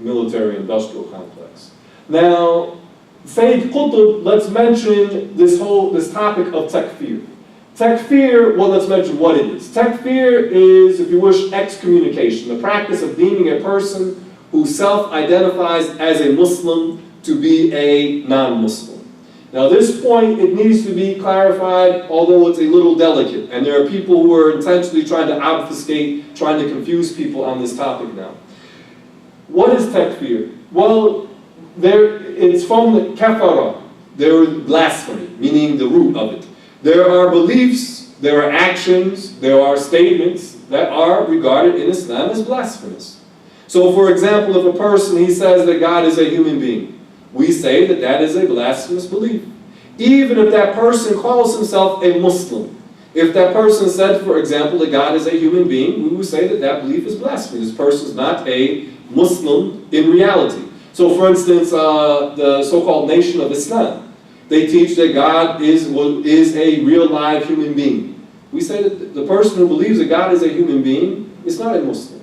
military-industrial complex. Now, Sayyid Qutb, let's mention this topic of takfir. Takfir, well, let's mention what it is. Takfir is, if you wish, excommunication, the practice of deeming a person who self-identifies as a Muslim to be a non-Muslim. Now, this point, it needs to be clarified, although it's a little delicate, and there are people who are intentionally trying to obfuscate, trying to confuse people on this topic now. What is takfir? Well, it's from the kafara, there is blasphemy, meaning the root of it. There are beliefs, there are actions, there are statements that are regarded in Islam as blasphemous. So, for example, if a person, he says that God is a human being, we say that that is a blasphemous belief. Even if that person calls himself a Muslim, if that person said, for example, that God is a human being, we would say that that belief is blasphemous. This person is not a Muslim in reality. So, for instance, the so-called Nation of Islam, they teach that God is a real live human being. We say that the person who believes that God is a human being is not a Muslim.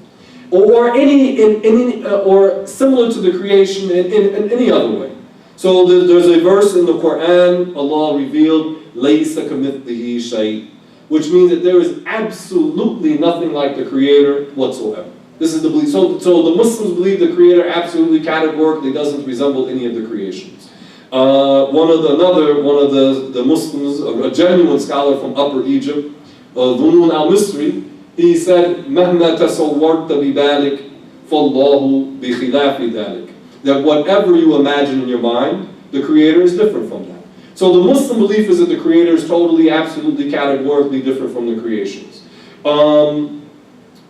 Or or similar to the creation in any other way. So there's a verse in the Quran, Allah revealed, "Laysa kamithlihi shay," which means that there is absolutely nothing like the Creator whatsoever. This is the belief. So the Muslims believe the Creator absolutely categorically doesn't resemble any of the creations. One of the Muslims, a genuine scholar from Upper Egypt, Dhunun al-Misri, he said, مَهْمَا تَصَوَّرْتَ بِبَالِكَ فَاللَّهُ بِخِلَافِ ذَلِكَ. That whatever you imagine in your mind, the Creator is different from that. So the Muslim belief is that the Creator is totally, absolutely, categorically different from the creations.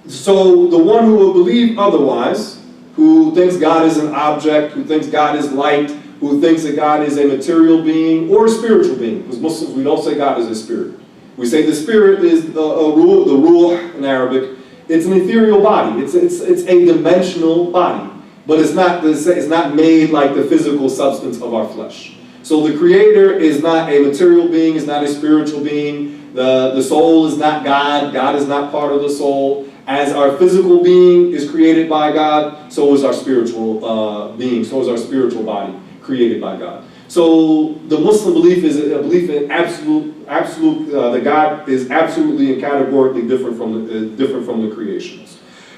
So the one who will believe otherwise, who thinks God is an object, who thinks God is light, who thinks that God is a material being or a spiritual being, because Muslims, we don't say God is a spirit. We say the spirit is the ruh in Arabic. It's an ethereal body. It's a dimensional body, but it's not made like the physical substance of our flesh. So the Creator is not a material being, is not a spiritual being. The soul is not God. God is not part of the soul. As our physical being is created by God, so is our spiritual being. So is our spiritual body created by God. So the Muslim belief is a belief in that God is absolutely and categorically different from the creations.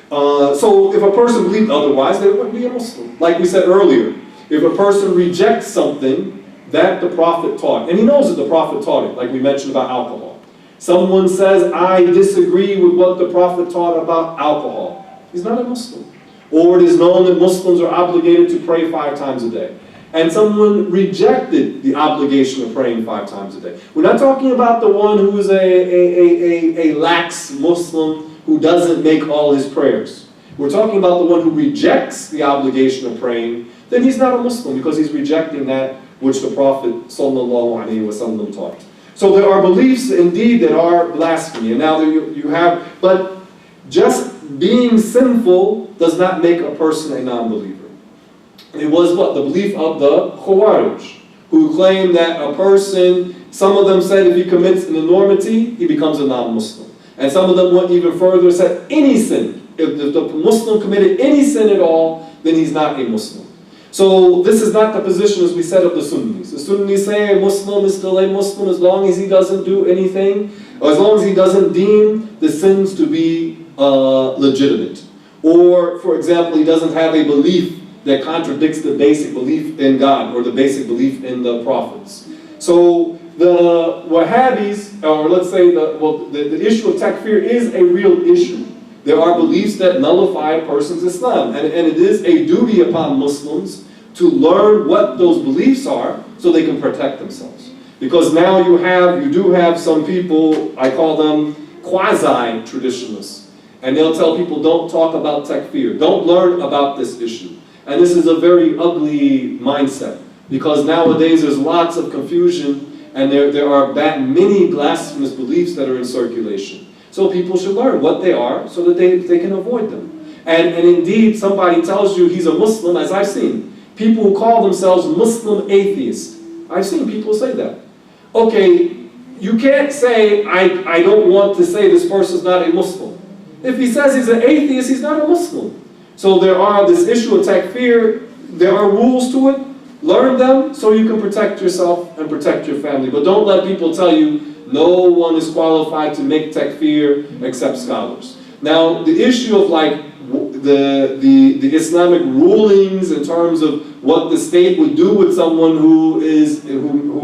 So if a person believed otherwise, they wouldn't be a Muslim. Like we said earlier, if a person rejects something that the Prophet taught, and he knows that the Prophet taught it, like we mentioned about alcohol. Someone says, I disagree with what the Prophet taught about alcohol. He's not a Muslim. Or it is known that Muslims are obligated to pray 5 times a day. And someone rejected the obligation of praying 5 times a day. We're not talking about the one who is a lax Muslim who doesn't make all his prayers. We're talking about the one who rejects the obligation of praying. Then he's not a Muslim because he's rejecting that which the Prophet ﷺ taught. So there are beliefs indeed that are blasphemy. And now you have, but just being sinful does not make a person a non-believer. It was what? The belief of the Khawarij, who claimed that a person, some of them said if he commits an enormity, he becomes a non-Muslim. And some of them went even further and said any sin. If the Muslim committed any sin at all, then he's not a Muslim. So this is not the position, as we said, of the Sunnis. The Sunnis say a Muslim is still a Muslim as long as he doesn't do anything, or as long as he doesn't deem the sins to be legitimate. Or, for example, he doesn't have a belief that contradicts the basic belief in God or the basic belief in the prophets. So the Wahhabis, or let's say the issue of takfir is a real issue. There are beliefs that nullify a person's Islam, and it is a duty upon Muslims to learn what those beliefs are so they can protect themselves. Because now you do have some people, I call them quasi-traditionalists, and they'll tell people don't talk about takfir, don't learn about this issue. And this is a very ugly mindset, because nowadays there's lots of confusion, and there are many blasphemous beliefs that are in circulation. So people should learn what they are so that they can avoid them. And indeed, somebody tells you he's a Muslim, as I've seen. People who call themselves Muslim atheists. I've seen people say that. Okay, you can't say, I don't want to say this person's not a Muslim. If he says he's an atheist, he's not a Muslim. So there are this issue of takfir, there are rules to it. Learn them so you can protect yourself and protect your family. But don't let people tell you no one is qualified to make takfir except scholars. Now, the issue of like the Islamic rulings in terms of what the state would do with someone who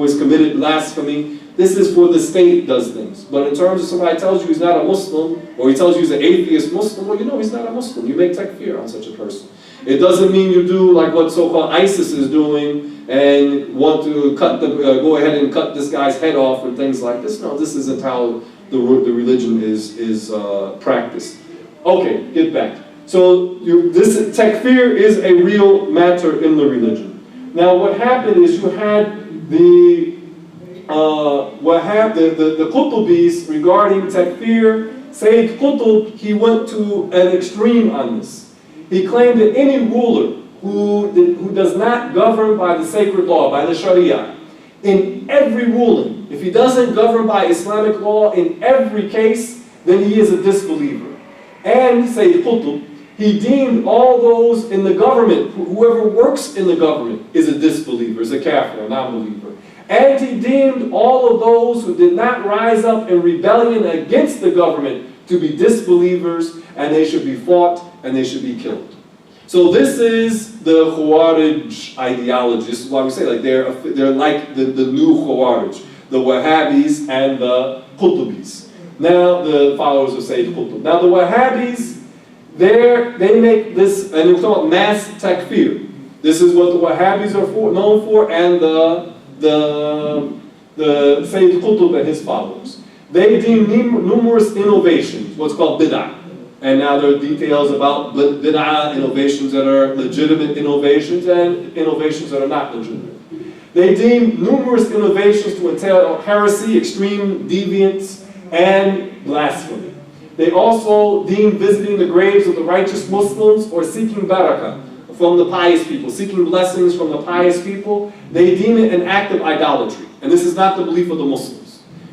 has committed blasphemy, this is for the state does things. But in terms of somebody tells you he's not a Muslim, or he tells you he's an atheist Muslim, well, you know he's not a Muslim. You make takfir on such a person. It doesn't mean you do like what so-called ISIS is doing and want to go ahead and cut this guy's head off and things like this. No, this isn't how the religion is practiced. Okay, get back. So this takfir is a real matter in the religion. Now, what happened is you had the Qutubis regarding takfir. Sayyid Qutb, he went to an extreme on this. He claimed that any ruler who does not govern by the sacred law, by the Sharia, in every ruling, if he doesn't govern by Islamic law in every case, then he is a disbeliever. And Sayyid Qutb, he deemed all those in the government, whoever works in the government, is a disbeliever, is a kafir, a non-believer. And he deemed all of those who did not rise up in rebellion against the government to be disbelievers, and they should be fought and they should be killed. So this is the Khawarij ideology. This is why we say like they're like the new Khawarij, the Wahhabis and the Qutubis. Now the followers of Sayyid Qutb. Now the Wahhabis, they make this, and we call it mass takfir. This is what the Wahhabis are known for, and the Sayyid Qutb and his followers. They deem numerous innovations, what's called bid'ah. And now there are details about bid'ah, innovations that are legitimate innovations and innovations that are not legitimate. They deem numerous innovations to entail heresy, extreme deviance, and blasphemy. They also deem visiting the graves of the righteous Muslims or seeking barakah from the pious people, seeking blessings from the pious people. They deem it an act of idolatry. And this is not the belief of the Muslims.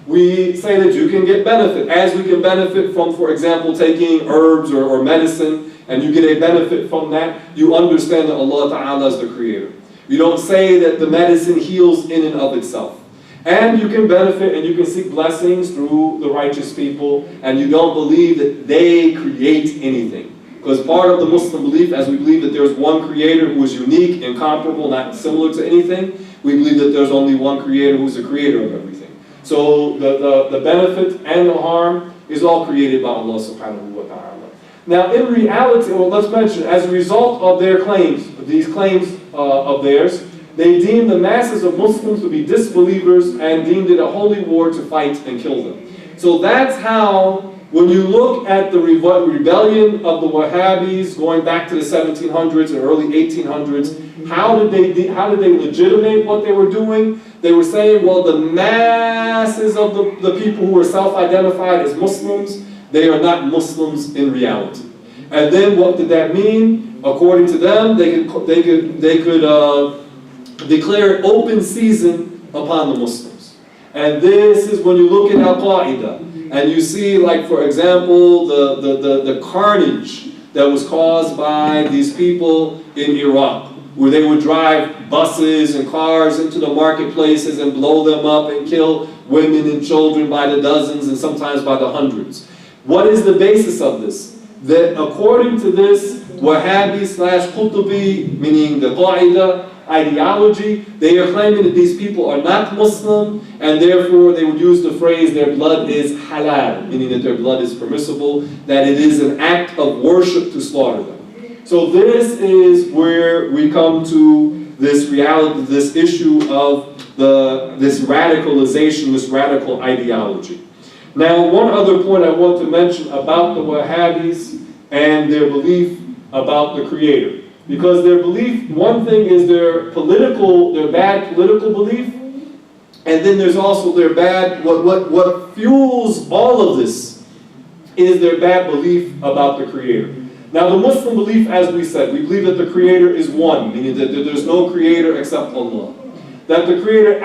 We say that you can get benefit, as we can benefit from, for example, taking herbs or medicine, and you get a benefit from that. You understand that Allah Ta'ala is the creator. You don't say that the medicine heals in and of itself. And you can benefit and you can seek blessings through the righteous people, and you don't believe that they create anything. Because part of the Muslim belief, as we believe that there's one creator who is unique, incomparable, not similar to anything, we believe that there's only one creator who's the creator of everything. So the benefit and the harm is all created by Allah subhanahu wa ta'ala. Now in reality, well, let's mention, as a result of their claims, these claims of theirs, they deemed the masses of Muslims to be disbelievers and deemed it a holy war to fight and kill them. So that's how, when you look at the rebellion of the Wahhabis going back to the 1700s and early 1800s, how did they legitimate what they were doing? They were saying, well, the masses of the people who are self-identified as Muslims, they are not Muslims in reality. And then what did that mean? According to them, they could declare open season upon the Muslims. And this is when you look at Al-Qaeda, and you see, like, for example, the carnage that was caused by these people in Iraq, where they would drive buses and cars into the marketplaces and blow them up and kill women and children by the dozens and sometimes by the hundreds. What is the basis of this? That according to this Wahhabi/Qutubi, meaning the Qaeda ideology, they are claiming that these people are not Muslim, and therefore they would use the phrase their blood is halal, meaning that their blood is permissible, that it is an act of worship to slaughter them. So this is where we come to this reality, this issue of this radicalization, this radical ideology. Now, one other point I want to mention about the Wahhabis and their belief about the Creator. Because their belief, one thing is their bad political belief, and then there's also their bad, what fuels all of this is their bad belief about the Creator. Now the Muslim belief, as we said, we believe that the Creator is one, meaning that there's no Creator except Allah. That the Creator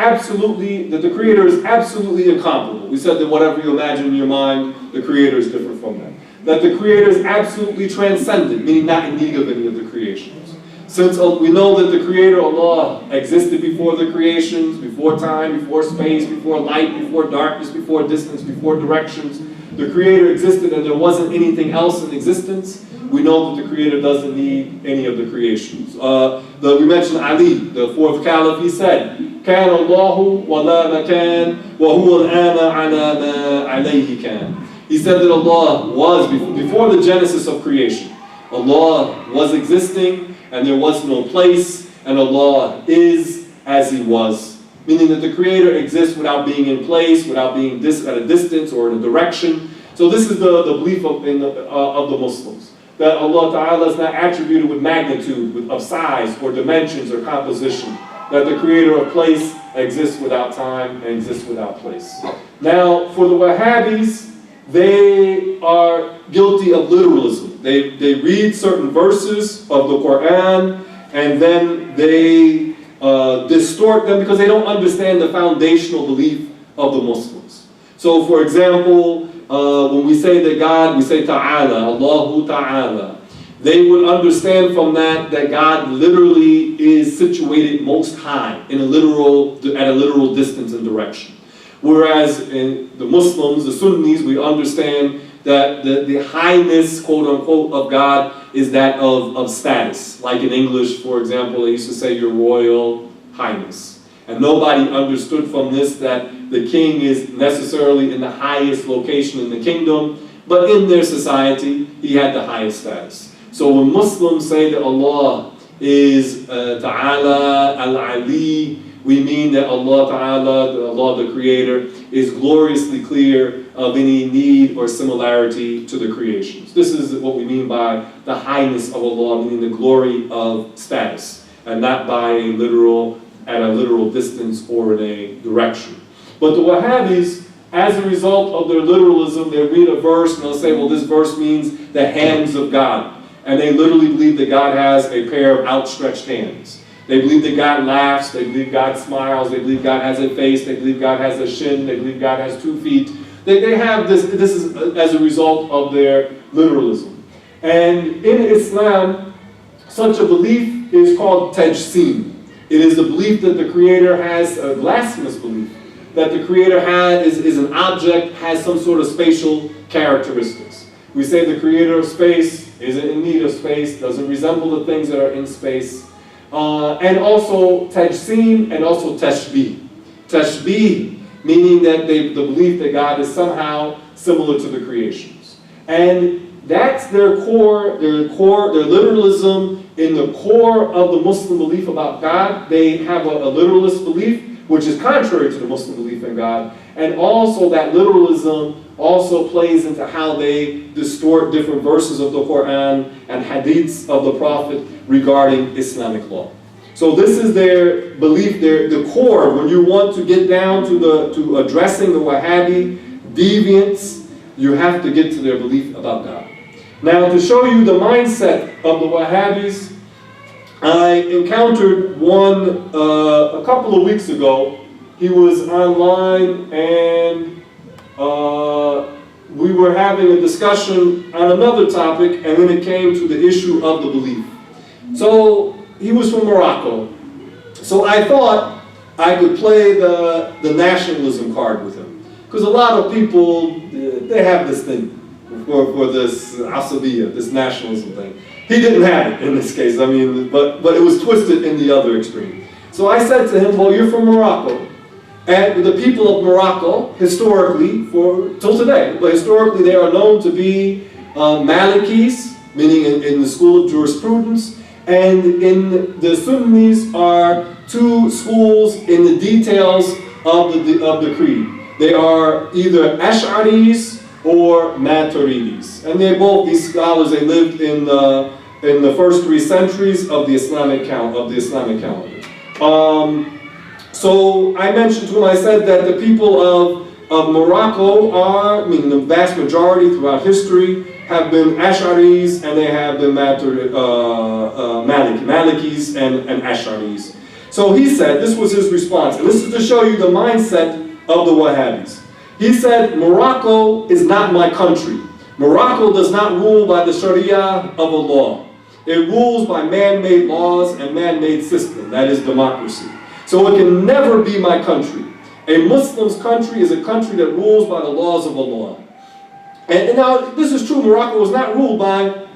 is absolutely incomparable. We said that whatever you imagine in your mind, the Creator is different from that. that the Creator is absolutely transcendent, meaning not in need of any of the creations. Since we know that the Creator, Allah, existed before the creations, before time, before space, before light, before darkness, before distance, before directions, the Creator existed and there wasn't anything else in existence, we know that the Creator doesn't need any of the creations. We mentioned Ali, the fourth caliph, he said, كَانَ اللَّهُ وَلَا مَكَانَ وَهُوَ الْآنَ عَلَى مَا عَلَيْهِ كَانَ. He said that Allah was, before the genesis of creation, Allah was existing and there was no place, and Allah is as He was. Meaning that the Creator exists without being in place, without being at a distance or in a direction. So this is the belief of the Muslims. That Allah Ta'ala is not attributed with magnitude, of size, or dimensions, or composition. That the Creator of place exists without time and exists without place. Now, for the Wahhabis, they are guilty of literalism. They read certain verses of the Quran and then they distort them because they don't understand the foundational belief of the Muslims. So, for example, when we say that God, we say Ta'ala, Allahu Ta'ala. They would understand from that God literally is situated most high at a literal distance and direction. Whereas in the Muslims, the Sunnis, we understand that the highness, quote unquote, of God is that of status. Like in English, for example, they used to say your royal highness. And nobody understood from this that the king is necessarily in the highest location in the kingdom, but in their society, he had the highest status. So when Muslims say that Allah is Ta'ala al-Ali, we mean that Allah Ta'ala, Allah the Creator, is gloriously clear of any need or similarity to the creations. This is what we mean by the highness of Allah, meaning the glory of status, and not by at a literal distance or in a direction. But the Wahhabis, as a result of their literalism, they read a verse and they'll say, well, this verse means the hands of God. And they literally believe that God has a pair of outstretched hands. They believe that God laughs, they believe God smiles, they believe God has a face, they believe God has a shin, they believe God has 2 feet. They have this is as a result of their literalism. And in Islam, such a belief is called tajseem. It is the belief that the Creator has, a blasphemous belief, that the Creator is an object, has some sort of spatial characteristics. We say the Creator of space isn't in need of space, doesn't resemble the things that are in space. And also tajseem and also tashbih. Tashbih, meaning that the belief that God is somehow similar to the creations. And that's their literalism in the core of the Muslim belief about God. They have a literalist belief, which is contrary to the Muslim belief in God. And also that literalism also plays into how they distort different verses of the Quran and hadiths of the Prophet regarding Islamic law. So this is their belief, the core. When you want to get down to addressing the Wahhabi deviants, you have to get to their belief about God. Now, to show you the mindset of the Wahhabis, I encountered one a couple of weeks ago. He was online and we were having a discussion on another topic, and then it came to the issue of the belief. So he was from Morocco. So I thought I could play the nationalism card with him. Because a lot of people, they have this thing for this asabiyya, this nationalism thing. He didn't have it in this case, but it was twisted in the other extreme. So I said to him, well, you're from Morocco. And the people of Morocco, historically, till today, but historically they are known to be Malikis, meaning in the school of jurisprudence, and in the Sunnis are 2 schools in the details of the creed. They are either Ash'aris or Maturidis, and these scholars, they lived in the first 3 centuries of the Islamic calendar. So I mentioned to him, I said that the people of Morocco the vast majority throughout history have been Ash'aris, and they have been Malikis and Ash'aris. So he said, this was his response, and this is to show you the mindset of the Wahhabis. He said, Morocco is not my country. Morocco does not rule by the Sharia of Allah. It rules by man-made laws and man-made system, that is democracy. So it can never be my country. A Muslim's country is a country that rules by the laws of Allah. And now, this is true, Morocco was not ruled by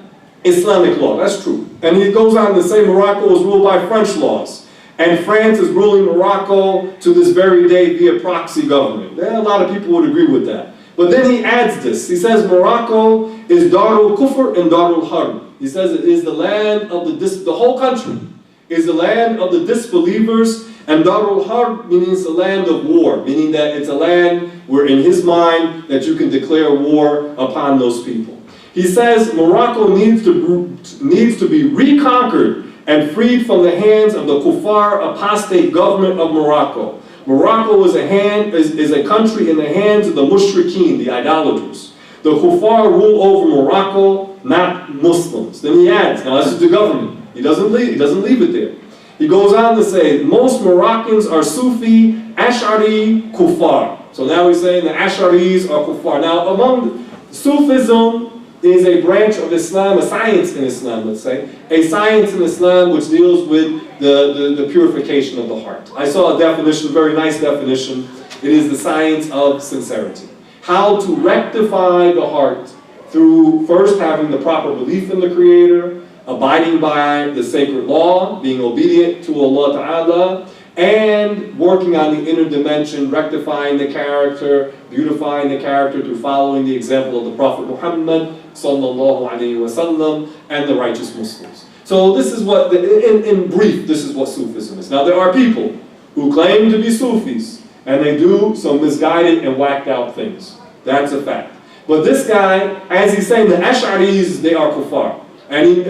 Islamic law, that's true. And he goes on to say Morocco was ruled by French laws. And France is ruling Morocco to this very day via proxy government. A lot of people would agree with that. But then he adds this. He says Morocco is Darul Kufr and Darul Harb. He says it is the land of the whole country is the land of the disbelievers, and Darul Harb meaning it's a land of war, meaning that it's a land where in his mind that you can declare war upon those people. He says Morocco needs to be reconquered and freed from the hands of the kuffar apostate government of Morocco. Morocco is a country in the hands of the mushrikeen, the idolaters. The kuffar rule over Morocco, not Muslims. Then he adds, now this is the government. He doesn't leave it there. He goes on to say, most Moroccans are Sufi, Ash'ari, kuffar. So now he's saying the Ash'aris are kuffar. Now among Sufism is a branch of Islam, a science in Islam, let's say. A science in Islam which deals with the purification of the heart. I saw a definition, a very nice definition. It is the science of sincerity. How to rectify the heart through first having the proper belief in the Creator, abiding by the sacred law, being obedient to Allah Ta'ala, and working on the inner dimension, rectifying the character, beautifying the character through following the example of the Prophet Muhammad sallallahu alaihi wasallam and the righteous Muslims. So this is what, in brief, this is what Sufism is. Now there are people who claim to be Sufis, and they do some misguided and whacked out things. That's a fact. But this guy, as he's saying, the Ash'aris, they are kuffar. And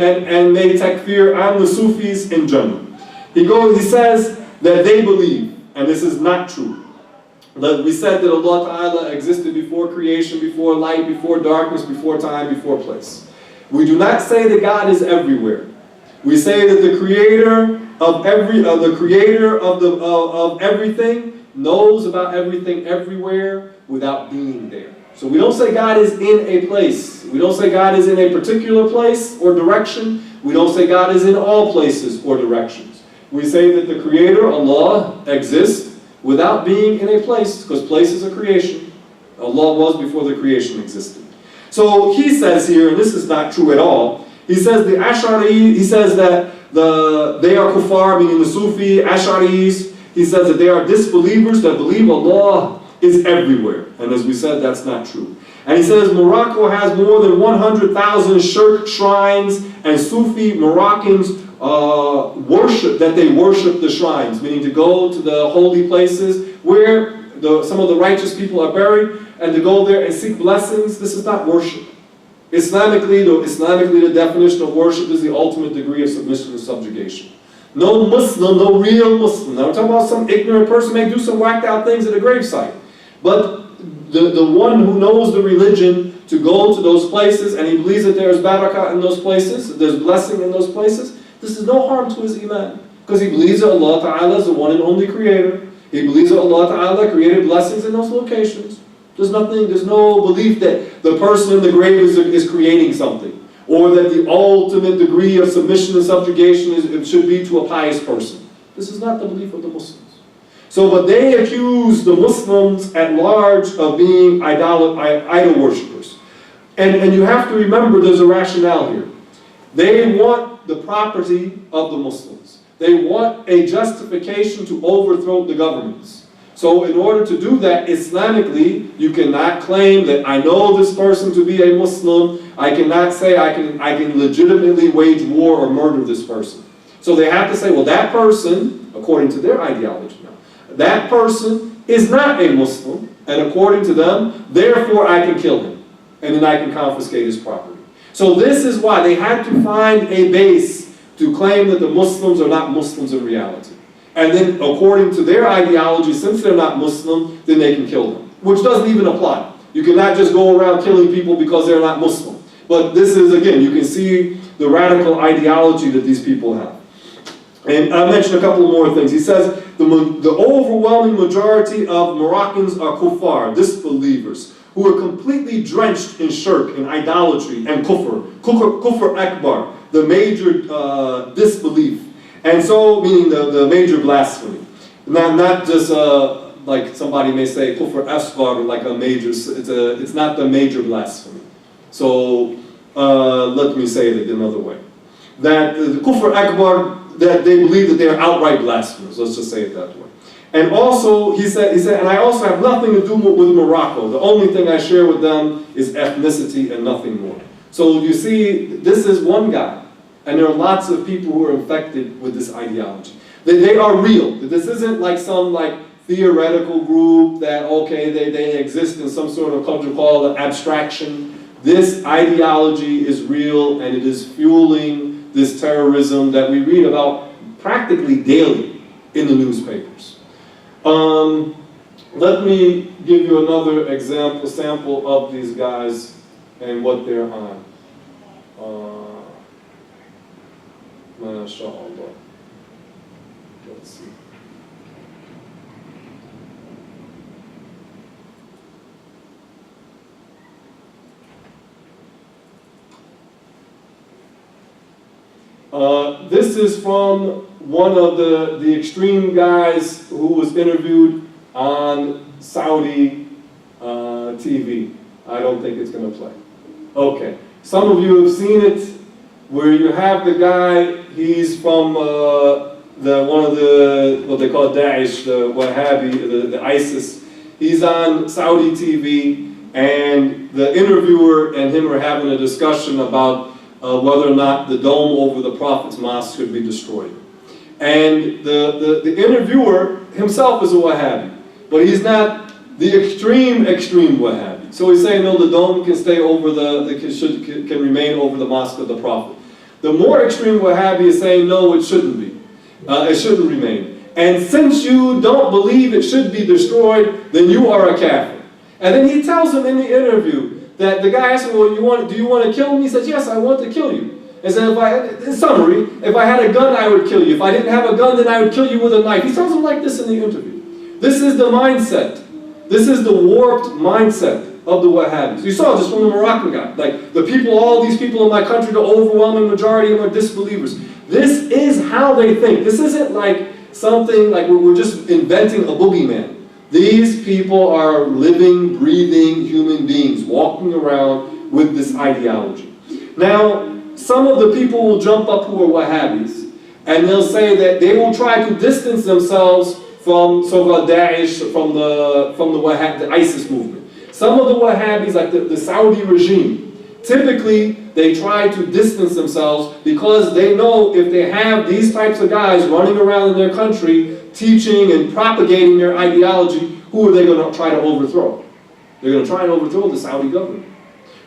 they takfir on the Sufis in general. He says that they believe, and this is not true. We said that Allah Ta'ala existed before creation, before light, before darkness, before time, before place. We do not say that God is everywhere. We say that the creator of everything knows about everything everywhere without being there. So we don't say God is in a place. We don't say God is in a particular place or direction. We don't say God is in all places or directions. We say that the Creator, Allah, exists without being in a place, because place is a creation. Allah was before the creation existed. So he says here, and this is not true at all, he says the Ash'ari, he says that they are kuffar, meaning the Sufi, Ash'aris. He says that they are disbelievers that believe Allah is everywhere. And as we said, that's not true. And he says Morocco has more than 100,000 shirk shrines, and Sufi Moroccans worship the shrines, meaning to go to the holy places where some of the righteous people are buried, and to go there and seek blessings. This is not worship. Islamically, the definition of worship is the ultimate degree of submission and subjugation. No Muslim, no real Muslim. Now I'm talking about some ignorant person may do some whacked out things at a gravesite. But the one who knows the religion to go to those places and he believes that there's barakah in those places, that there's blessing in those places, this is no harm to his iman. Because he believes that Allah Ta'ala is the one and only creator. He believes that Allah Ta'ala created blessings in those locations. There's no belief that the person in the grave is creating something. Or that the ultimate degree of submission and subjugation should be to a pious person. This is not the belief of the Muslims. So, but they accuse the Muslims at large of being idol worshippers. And you have to remember there's a rationale here. They want the property of the Muslims. They want a justification to overthrow the governments. So in order to do that Islamically, you cannot claim that I know this person to be a Muslim. I cannot say I can legitimately wage war or murder this person. So they have to say, well, that person, according to their ideology now, that person is not a Muslim, and according to them, therefore I can kill him, and then I can confiscate his property. So this is why they had to find a base to claim that the Muslims are not Muslims in reality. And then according to their ideology, since they're not Muslim, then they can kill them. Which doesn't even apply. You cannot just go around killing people because they're not Muslim. But this is, again, you can see the radical ideology that these people have. And I mentioned a couple more things. He says, the overwhelming majority of Moroccans are kuffar, disbelievers. who are completely drenched in shirk, in idolatry, and kufr akbar, the major disbelief. And so, meaning the major blasphemy. Not just like somebody may say kufr asghar, like a major, it's not the major blasphemy. So, let me say it another way. That the kufr akbar, that they believe that they are outright blasphemers, let's just say it that way. And also, he said, and I also have nothing to do with Morocco. The only thing I share with them is ethnicity and nothing more. So you see, this is one guy, and there are lots of people who are infected with this ideology. They are real. This isn't like some like theoretical group that, okay, they exist in some sort of culture called abstraction. This ideology is real, and it is fueling this terrorism that we read about practically daily in the newspapers. Let me give you another sample of these guys and what they're on. MashaAllah. Let's see. This is from one of the extreme guys who was interviewed on Saudi TV. I don't think it's going to play. Okay. Some of you have seen it, where you have the guy, he's from one of the, what they call Daesh, the Wahhabi, the ISIS. He's on Saudi TV, and the interviewer and him are having a discussion about whether or not the dome over the Prophet's mosque should be destroyed. And the interviewer himself is a Wahhabi, but he's not the extreme Wahhabi. So he's saying, no, the dome can stay over can remain over the mosque of the Prophet. The more extreme Wahhabi is saying, no, it shouldn't be. It shouldn't remain. And since you don't believe it should be destroyed, then you are a kafir. And then he tells him in the interview, that the guy asked him, well, do you want to kill me? He says, yes, I want to kill you. And said, in summary, if I had a gun, I would kill you. If I didn't have a gun, then I would kill you with a knife. He tells him like this in the interview. This is the mindset. This is the warped mindset of the Wahhabis. You saw this from the Moroccan guy. Like, all these people in my country, the overwhelming majority of them are disbelievers. This is how they think. This isn't like something like we're just inventing a boogeyman. These people are living, breathing human beings walking around with this ideology. Now, some of the people will jump up who are Wahhabis, and they'll say that they will try to distance themselves from so-called Daesh, from the ISIS movement. Some of the Wahhabis, like the Saudi regime, typically they try to distance themselves because they know if they have these types of guys running around in their country teaching and propagating their ideology, who are they going to try to overthrow? They're going to try and overthrow the Saudi government.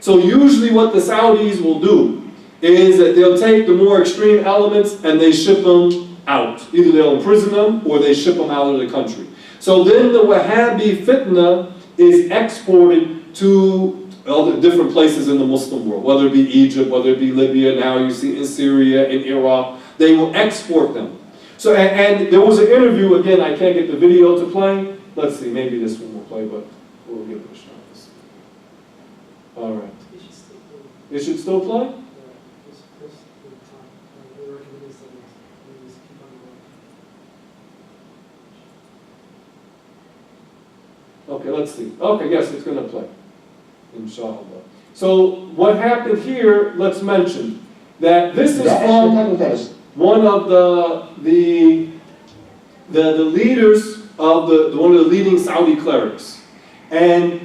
So usually what the Saudis will do is that they'll take the more extreme elements and they ship them out. Either they'll imprison them or they ship them out of the country. So then the Wahhabi fitna is exported to other different places in the Muslim world, whether it be Egypt, whether it be Libya, now you see in Syria, in Iraq. They will export them. So, and there was an interview, again, I can't get the video to play. Let's see, maybe this one will play, but we'll give it a shot. All right. It should still play? Okay, let's see. Okay, yes, it's going to play. Inshallah. So what happened here, let's mention that this is from one of the leaders of one of the leading Saudi clerics. And,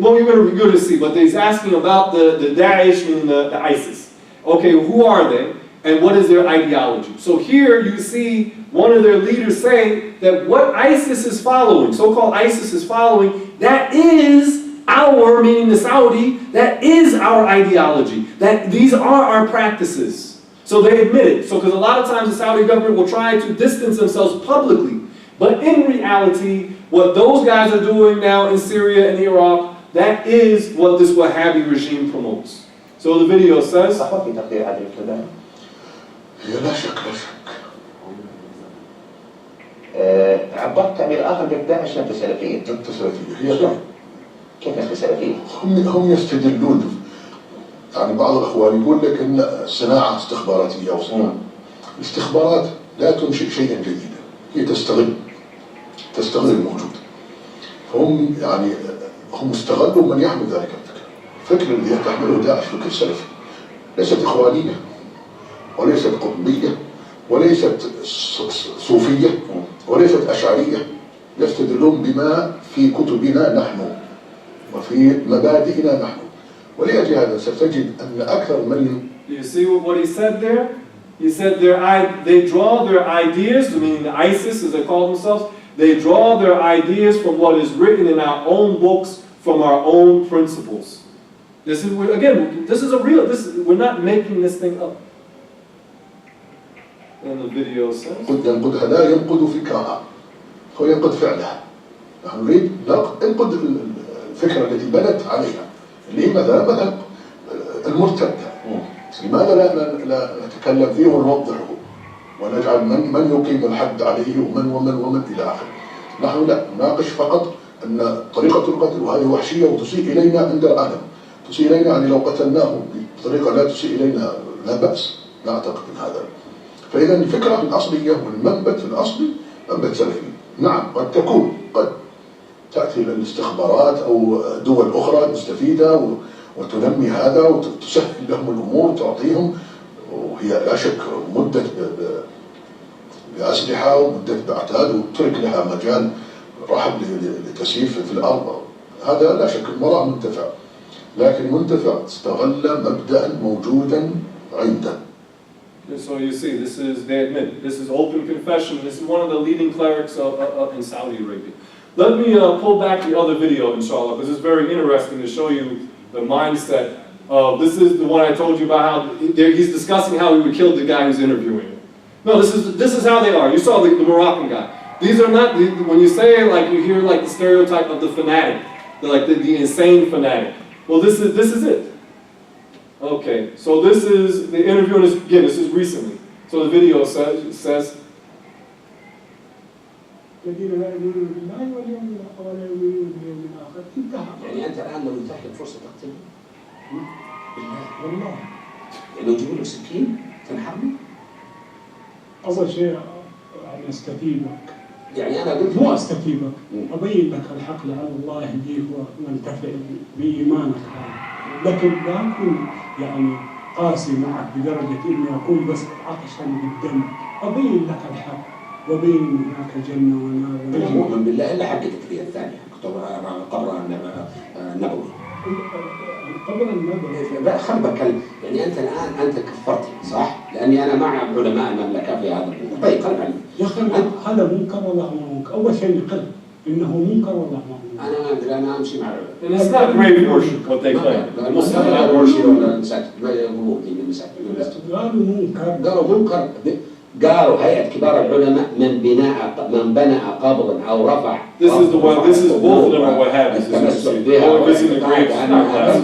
well, you're going to see, but he's asking about the Daesh and the ISIS. Okay, who are they? And what is their ideology? So here you see one of their leaders say that what ISIS is following, so-called ISIS is following, that is our, meaning the Saudi, that is our ideology. That these are our practices. So they admit it. So because a lot of times the Saudi government will try to distance themselves publicly. But in reality, what those guys are doing now in Syria and Iraq, that is what this Wahhabi regime promotes. So the video says, لا شك لا شك. عبرت تعبير آخر قلت داعش أنت سلفيين. أنت سلفيين. كيف يا أخي سلفية؟ هم يستدلون، يعني بعض الأخوان يقول لك أن الصناعة استخباراتية أو صناعة. الاستخبارات لا تنشئ شيئا جديدا، هي تستغل الموجود. فهم يعني هم استغلوا من يحمل ذلك الفكر الذي تحمله داعش، فكر سلفي، ليست إخوانية وليست قطبية وليست صوفية وليست أشعرية. يستدلون بما في كتبنا نحن وفي مبادئنا نحن، ولأجل هذا ستجد أن أكثر من You see what he said there? He said they draw their ideas, meaning ISIS as they call themselves, they draw their ideas from what is written in our own books, from our own principles. This is, again, this is a real, we're not making this thing up. And the video says, ينقدها لا ينقد فكرها، هو ينقد فعلها. نحن نريد ننقد الفكرة التي بنت عليها، اللي هي مثلا المرتد. لماذا لا نتكلم فيه ونوضحه ونجعل من يقيم الحد عليه ومن إلى آخره. نحن لا نناقش فقط أن طريقة القتل وهذه وحشية وتسيء إلينا عند العالم، تسيء إلينا يعني لو قتلناه بطريقة لا تسيء إلينا لا بأس، لا أعتقد من هذا. فإذا الفكرة الأصلية والمنبت الأصلي منبت سلفي. نعم قد تأتي الاستخبارات أو دول أخرى مستفيدة وتنمي هذا وتسهل لهم الأمور وتعطيهم، وهي لا شك مدت بأسلحة ومدت بأعتاد وترك لها مجال رحب لتسيير في الأرض. هذا لا شك مرة منتفع، لكن منتفع استغل مبدأ موجودا عنده. So you see, they admit, this is open confession. This is one of the leading clerics in Saudi Arabia. Let me pull back the other video, inshallah, because it's very interesting to show you the mindset. This is the one I told you about how he's discussing how he would kill the guy who's interviewing him. No, this is how they are. You saw the Moroccan guy. These are not, when you say like, you hear like the stereotype of the fanatic, like the insane fanatic. Well, this is it. Okay, so this is the interview, and again, this is recently. So the video says الذين لا يؤمنون بالله واليوم ولا يؤمنون باليوم الآخر انتهى. يعني أنت الآن لو يتاح لك فرصة تقتله بالله والله يعني لو يجيبوا لك سكين تنحرمه؟ أول شيء يعني أستتيبك، يعني أنا قلت مو أستتيبك، أبين لك الحق لعل الله يهديك وانتفع بإيمانك هذا، لكن لا أكون يعني قاسي معك بدرجة إني أكون بس عطشا بالدم، أبين لك الحق وبين هناك جنة ونار. أنا مؤمن بالله إلا حقيقة التكفير الثانية قبر النبوي. القبر النبوي خل بتكلم، يعني أنت الآن أنت كفرتني صح؟ لأني أنا مع علماء المملكة في هذا الموضوع. طيب خل عني. يا أخي هذا منكر ولا ما منكر؟ أول شيء نقل إنه منكر ولا ما منكر؟ أنا ما أدري، أنا أمشي مع and it's not grave worship what they claim. Muslims not worship ولا مساجد ما يقولون دين المساجد. قالوا منكر. قالوا منكر. قالوا هيئة كبار العلماء من بنى قبرا أو رفع. This is both of them are Wahhabis.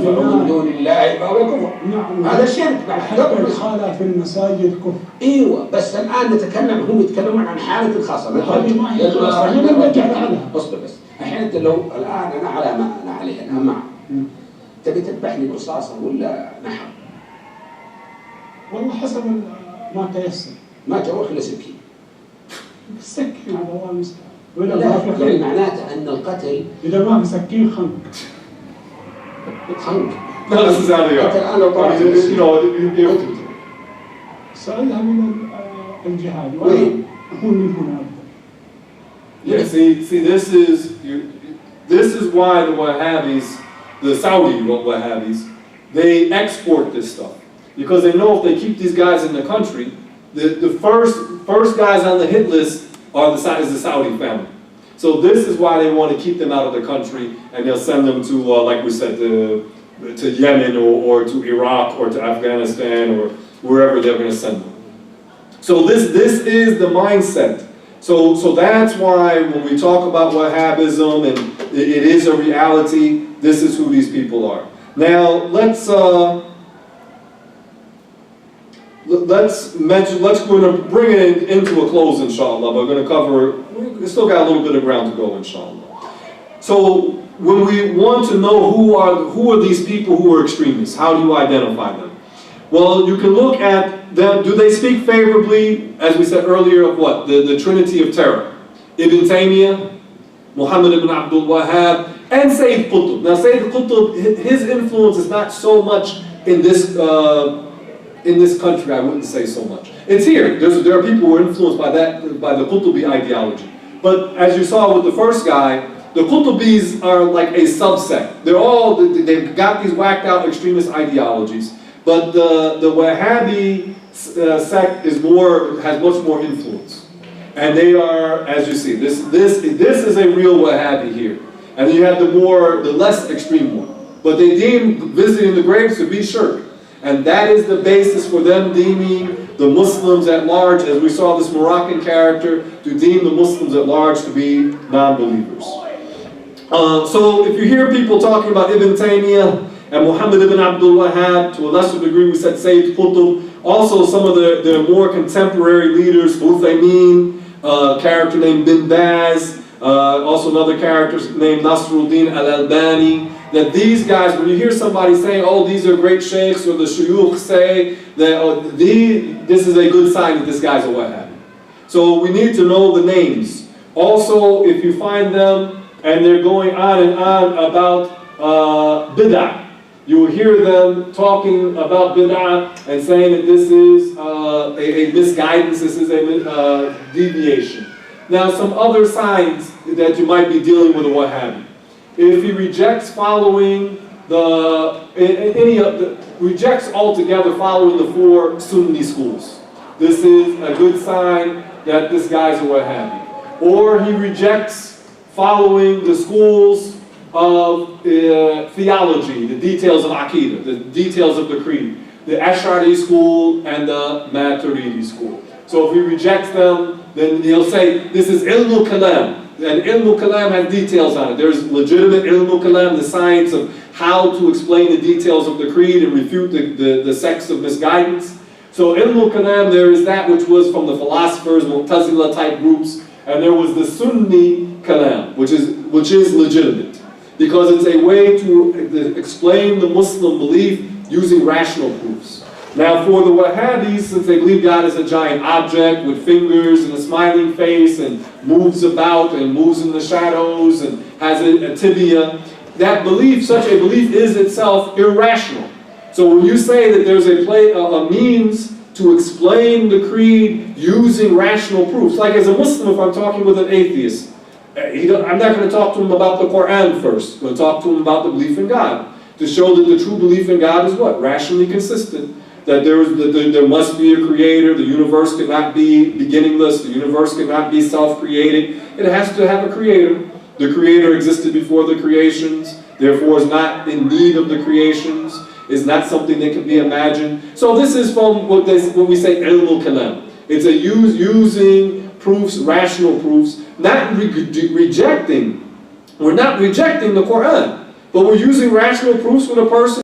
من دون الله فهو كفر. هذا شرك بعد. حتى الخالة في المساجد كفر. ايوه بس الان نتكلم، هم يتكلمون عن حالة الخاصة. هذه ما هي خلاص. اصبر بس. الحين انت لو الان انا على ما انا عليه، انا معه. تبي تذبحني برصاصة ولا نحر؟ والله حسب ما تيسر. ما جوك الا سكين. السكين على الله المستعان. لا يعني معناته ان القتل اذا ما في سكين خنق. خنق. No, this is how they انت الان لو طلعت سألها من الجهاد. وين؟ هو من هنا. Yeah, see, this is why the Wahhabis, the Saudi Wahhabis, they export this stuff because they know if they keep these guys in the country, the first guys on the hit list is the Saudi family. So this is why they want to keep them out of the country, and they'll send them to, like we said, to Yemen or to Iraq or to Afghanistan or wherever they're going to send them. So this is the mindset. So that's why when we talk about Wahhabism and it is a reality, this is who these people are. Now let's going to bring it into a close, inshallah. We're going to cover. We still got a little bit of ground to go, inshallah. So when we want to know who are these people who are extremists, how do you identify them? Well, you can look at them. Do they speak favorably, as we said earlier, of what? The Trinity of Terror. Ibn Taymiyyah, Muhammad ibn Abdul Wahhab, and Sayyid Qutb. Now, Sayyid Qutb, his influence is not so much in this country. I wouldn't say so much. It's here. There are people who are influenced by the Qutbi ideology. But as you saw with the first guy, the Qutbis are like a subsect. They've got these whacked out extremist ideologies. But the Wahhabi sect has much more influence. And they are, as you see, this is a real Wahhabi here. And you have the less extreme one. But they deem visiting the graves to be shirk. And that is the basis for them deeming the Muslims at large, as we saw this Moroccan character, to deem the Muslims at large to be non-believers. So if you hear people talking about Ibn Taymiyyah and Muhammad ibn Abdul Wahhab, to a lesser degree we said Sayyid Qutb, also some of the more contemporary leaders, Uthaymeen, a character named Bin Baz, also another character named Nasruddin al-Albani, that these guys, when you hear somebody saying, oh, these are great sheikhs, or the shuyukh say that this is a good sign that this guy's a Wahhabi. So we need to know the names. Also, if you find them and they're going on and on about bid'ah, you will hear them talking about bid'ah and saying that this is a misguidance, this is a deviation. Now, some other signs that you might be dealing with a Wahhabi. If he rejects rejects altogether following the 4 Sunni schools, this is a good sign that this guy's a Wahhabi. Or he rejects following the schools of theology, the details of Aqidah, the details of the creed, the Ash'ari school and the Maturidi school. So if he rejects them, then he'll say, this is ilmul kalam. And ilmul kalam has details on it. There's legitimate ilmul kalam, the science of how to explain the details of the creed and refute the sects of misguidance. So ilmul kalam, there is that which was from the philosophers, Mu'tazila type groups, and there was the Sunni kalam, which is legitimate. Because it's a way to explain the Muslim belief using rational proofs. Now for the Wahhabis, since they believe God is a giant object with fingers and a smiling face and moves about and moves in the shadows and has a tibia, such a belief is itself irrational. So when you say that there's a means to explain the creed using rational proofs, like as a Muslim, if I'm talking with an atheist, I'm not going to talk to him about the Quran first. I'm going to talk to him about the belief in God, to show that the true belief in God is what? Rationally consistent. That there must be a creator, the universe cannot be beginningless, the universe cannot be self-created. It has to have a creator. The creator existed before the creations, therefore is not in need of the creations, is not something that can be imagined. So this is from what we say ilmul kalam. It's using proofs, rational proofs, not rejecting. We're not rejecting the Quran, but we're using rational proofs when a person